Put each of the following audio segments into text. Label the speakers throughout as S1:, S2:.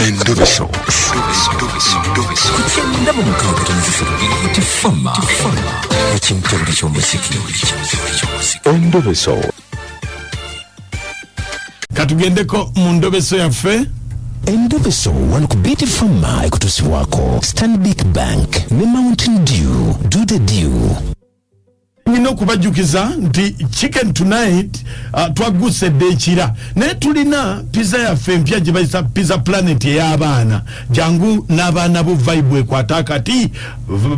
S1: Endoveso. Kugenda mu mukaaga tifama ekintu eky'omuziki. Endoveso.
S2: Katugendeko mu ndobeso yaffe.
S1: Endoveso wano ku Beauty Farmer ekutusibwako Stanbic Bank ne Mountain Dew. Do the dew.
S2: Nina okubajukiza nti chicken tonight twagusedde ekira naye tulina pizza yaffe empya gye bayisa Pizza Planet ey'abaana jangu n'abaana bo vibe ekwata akati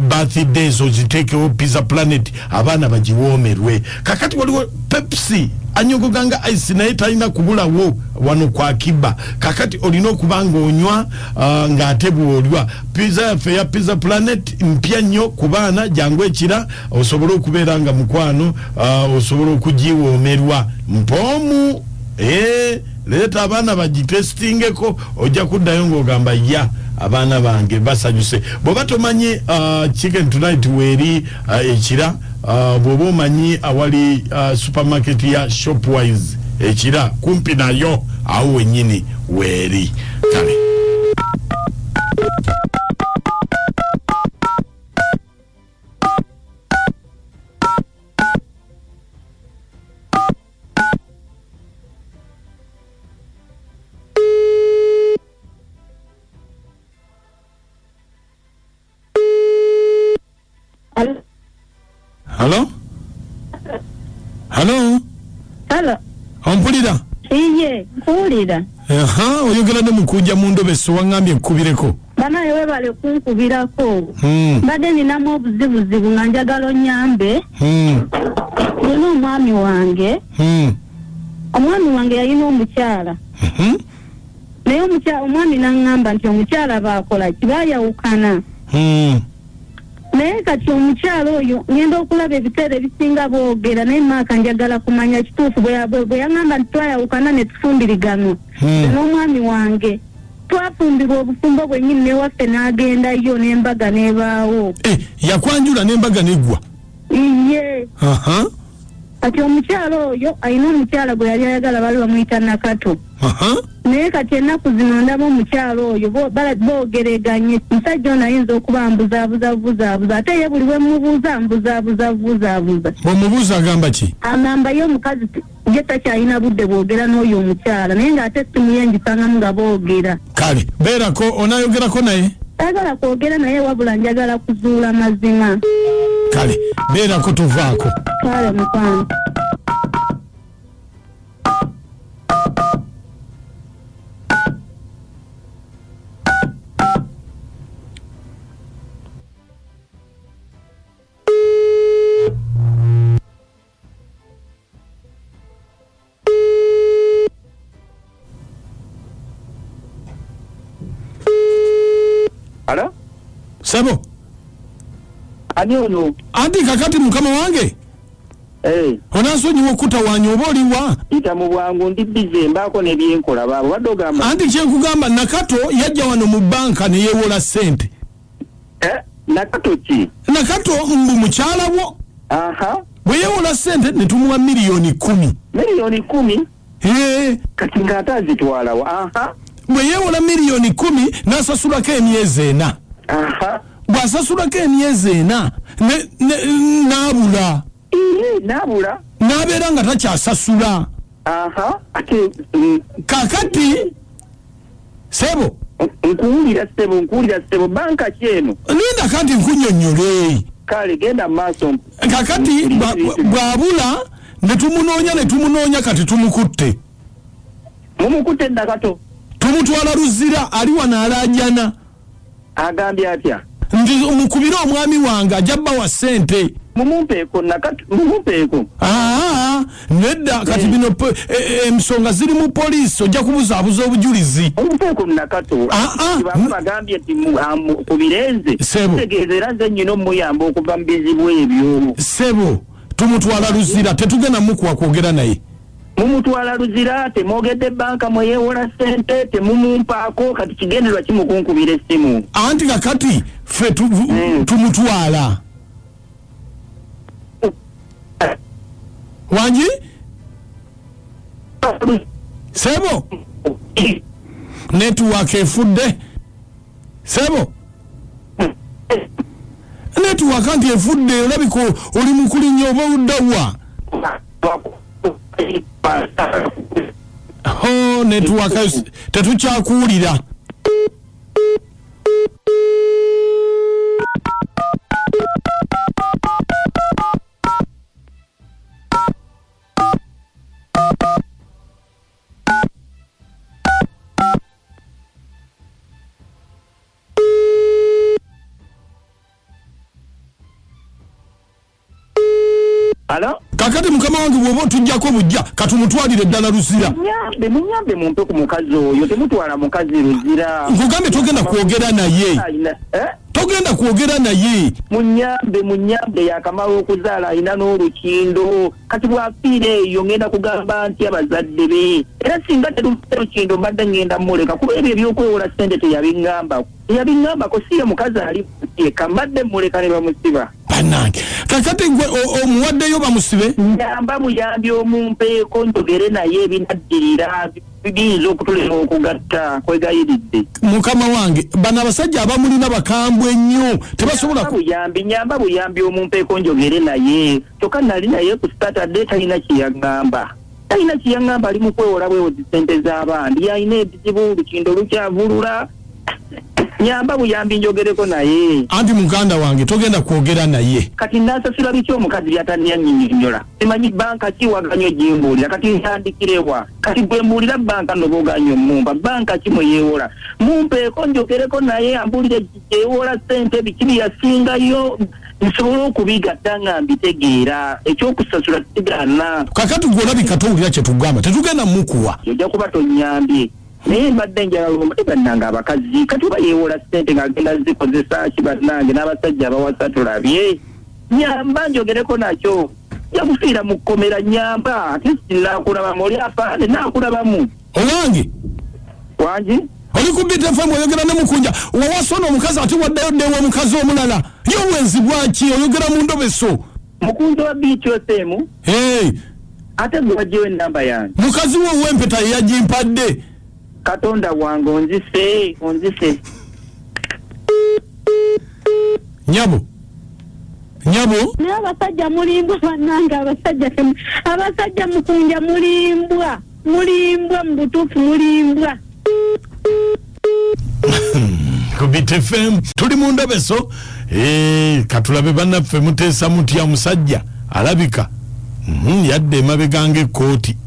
S2: birthday zo ziteekewo Pizza Planet abaana bagiwoomerwe kakati waliwo Pepsi anyogoganga ice naye talina kubulawo wano kwa Kiba kakati olina okubanga onywa ng'ate bw'olwa pizza yaffe ya Pizza Planet mpya nnyo ku baana jangu ekira osobola okubeera nga mukwano osobola okugiwoomerwa mpoomu leeta abaana bagitestingeko ojja kuddayo ng'ogamba ya abaana bange basanyuse bw'oba tomanyi chicken tonight weeri ekira bw'oba omanyi awali supermarket ya Shopwise ekira kumpi nayo awo wennyini weeri kale Hello? Hello?
S3: Hello.
S2: Ompulira?
S3: Iye, mpulira.
S2: Oyogera ne mukuja mu ndobeso wangambye nkubireko.
S3: Bana yewe bale kunkubirako. Mbadde ninamu obuzibuzibu nga njagala onyambe. Nina omwami wange. Omwami wange yalina omukyala. Naye omwami n'aŋŋamba nti omukyala baakola kibaayawukana. Naye kati omukyala oyo ngenda okulaba ebiseera ebisinga boogera naye maaka njagala kumanya kituufu bwe yaŋŋamba nti twayawukana ne tufumbiriganwa n'omwami wange twafumbirwa obufumbo bwennyini newaffe n'agendayo n'embaga n'ebaawo
S2: yakwanjula n'embaga n'eggwa
S3: iye kati omukyala oyo alina omukyala gwe yali ayagala bali bamuyita Nakato naye kati ennaku zino ndaba omukyala oyo boogereganye musajja ono ayinza okuba mbuzaabuza ate ye buli we mubuuza mbuzaabuza
S2: bw'omubuuza agamba ki
S3: agamba ye omukazi ye takyalina budde bwogera n'oyo omukyala naye ng'ate essimu ye ngisangamu nga boogera
S2: kale beerako onaayogerako naye
S3: ayagala kwogera naye wabula njagala kuzuula mazima
S2: kale beerako tuvaako
S3: kale mukwano
S4: Hello?
S2: Sebo?
S4: Ani ono?
S2: Anti kakati mukama wange? Onansonyiwa okutawaanya oba oliwa?
S4: Ita mu bwangu ndi bize mbaako ne byenkola baabo wadde ogamba.
S2: Anti kyenkugamba Nakato yajja wano mu banka ne yeewola ssente.
S4: Nakato ki?
S2: Nakato mbu mukyala wo. Bwe yeewola ssente ne tumuwa miliyoni 10.
S4: Miliyoni 10? Kati ng'ate azitwalawa.
S2: Bwe yeewola miliyoni 10 n'asasulako emyezi 4. Bw'asasulako emyezi 4 n'abula.
S4: N'abula?
S2: N'abeera nga takyasasula. Kakati Sebo.
S4: Nkuwulira Sebo banka ki eno?
S2: Linda kanti nkunnyonnyole.
S4: Kale genda maaso.
S2: Kakati bw'abula ne tumunoonya kati tumukutte.
S4: Mumukutte Nakato?
S2: Tumutwala Luzira ali wano alaajana.
S4: Agambye atya?
S2: Nti mukubire omwami wange ajja bbawa ssente.
S4: Mumumpeeko Nakato, mumumpeeko.
S2: Nedda kati bino ensonga ziri mu poliisi ojja kubuzaabuza obujulizi.
S4: Mumumpeeko Nakato. Bagambye nti ku birenze.
S2: Sebo.
S4: Tegeeza era nze nnyina omuyamba okuva mu bizibu ebyo.
S2: Sebo, tumutwala Luzira tetugenda mukuwa kwogera naye.
S4: Mumutwala Luzira temwogedde banka mwe yeewola ssente temumumpaako kati kigenderwa kimukunkubira essimu.
S2: Anti kakati ffe tumutwala. Wanji? Sebo? network efudde sebo network anti efudde olabiko oli mukulinya oba uddawa network tetukyakuwulira
S4: Halo?
S2: Kakati mukama wange bwoba tujjako bujja katumutwalire ddala Luzira.
S4: Munyambe mumpe ku mukazi oyo temutwala mukazi Luzira.
S2: Nkugambe togenda kwogera naye. Togenda kwogera naye. Munyambe
S4: yakamala okuzaala alina n'olukindo kati bwafiire eyo ngenda kugamba nti abazadde be era singa terufite lukindo mbadde ngenda muleka kuba ebyo ebyokwewola ssente teyabiŋŋambako siye mukazi ali eka mbadde muleka ne bamusiba
S2: banange kakati gwe omuwaddeyo bamusibe
S4: nyamba muyambi omumpeeko njogere naye ebinaddirira biyinza okutulema okugatta kwegayiridde
S2: mukama wange bano abasajja abamulina bakambwe nnyo tebasobola
S4: nyamba buyambi omumpeeko njogere naye kyokka nali naye ku Saturday talina kyeyaŋŋamba ali mu kwewola bwewozi ssente z'abandi yalina ebizibu lukindo lukyavulula nyamba buyambi njogereko naye
S2: anti muganda wange togenda kwogera naye
S4: kati nasasula biki omukazi byatanyanyinyonyola simanyi banka ki waganyo jimbuulira kati ntandikirewa kati gwe mbuulira banka noboganyo mumba banka ki mweyewola mumpeeko njogereko naye ambuulire gyewola ssente biki byasingayo nsobola okubigatta nga mbitegeera ekyokusasula kigaana
S2: kakati gwolabika towulira kyetugamba tetugenda mukuwa
S4: ojja kuba tonyambye naye mbadde njala lumba tebannanga abakazi kati oba yeewola ssente ng'agenda zikozesa ki bannange n'abasajja abawasa tulabye nyamba njogereko nakyo yakufiira mu kkomera nyamba ate sinakulabamu oli afaane nakulabamu
S2: owange
S4: wangi
S2: oli ku BTFM oyogera ne mukunja wawasona omukazi ate waddayo ddewa omukazi omulala yowenzi bwaki oyogera mu ndobeso
S4: mukunja wa BTFM ate gwe wajjewo ennamba yange
S2: mukazi we ow'empeta yeyagimpadde
S4: Katonda wange onzise
S2: nyabo
S3: naye abasajja mulimbwa bannange abasajja mukunja mulimbwa mu butuufu mulimbwa
S2: ku BTFM tuli mu ndobeso katulabe bannaffe muteesa mutya musajja alabika yadde emabeganga ekkooti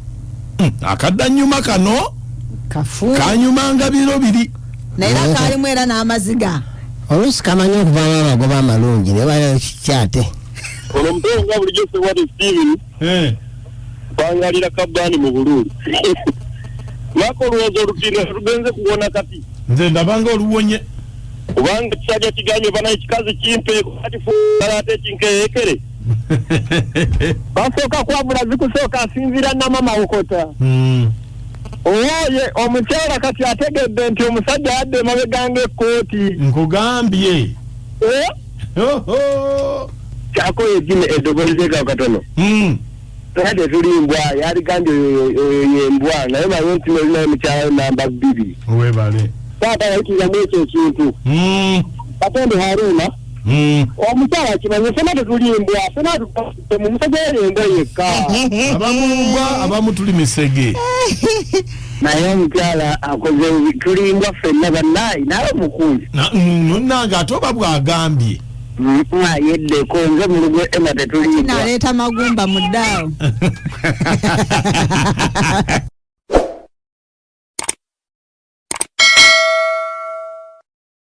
S2: akaddanyuma kano kanyumanga biro biri
S5: naye kalimu era n'amaziga
S6: oluusi kamanyi okuvaamu amagoba amalungi ne bala kikyate
S7: ono mutonga bulijjo sewati Steven bangalira kabbani mu bululu lwako olowooza olutindo lugenze kuwona kati
S2: nze ndabanga oluwonye
S7: kubanga kisajja kigambye banaye kikazi kimpeeko kati fuala ate kinkeekere basooka kwabula zikusooka asinziira namama okota oye omukyala kati ategedde nti omusajja yadde emabeganga ekkooti
S2: nkugambye
S7: kyako yegine eddobozeka katono ate tulimbwa yaligambye oyo yembwa naye naye nti nolinayo mukyala namba 2
S2: webale
S7: taata yayitiramu ekyo ekintu katonde Haruna omukyala akimanye fena tetulimbwa fena mu musajja yembwa yekka
S2: abamu tuli misege
S7: naye omukyala akoze tulimbwa ffenna bannayi naye omukunzi
S2: nonange ate oba bwagambye
S7: yeddeko nze mu lugo ema tetulimbwa
S5: naleeta magumba mu ddaawo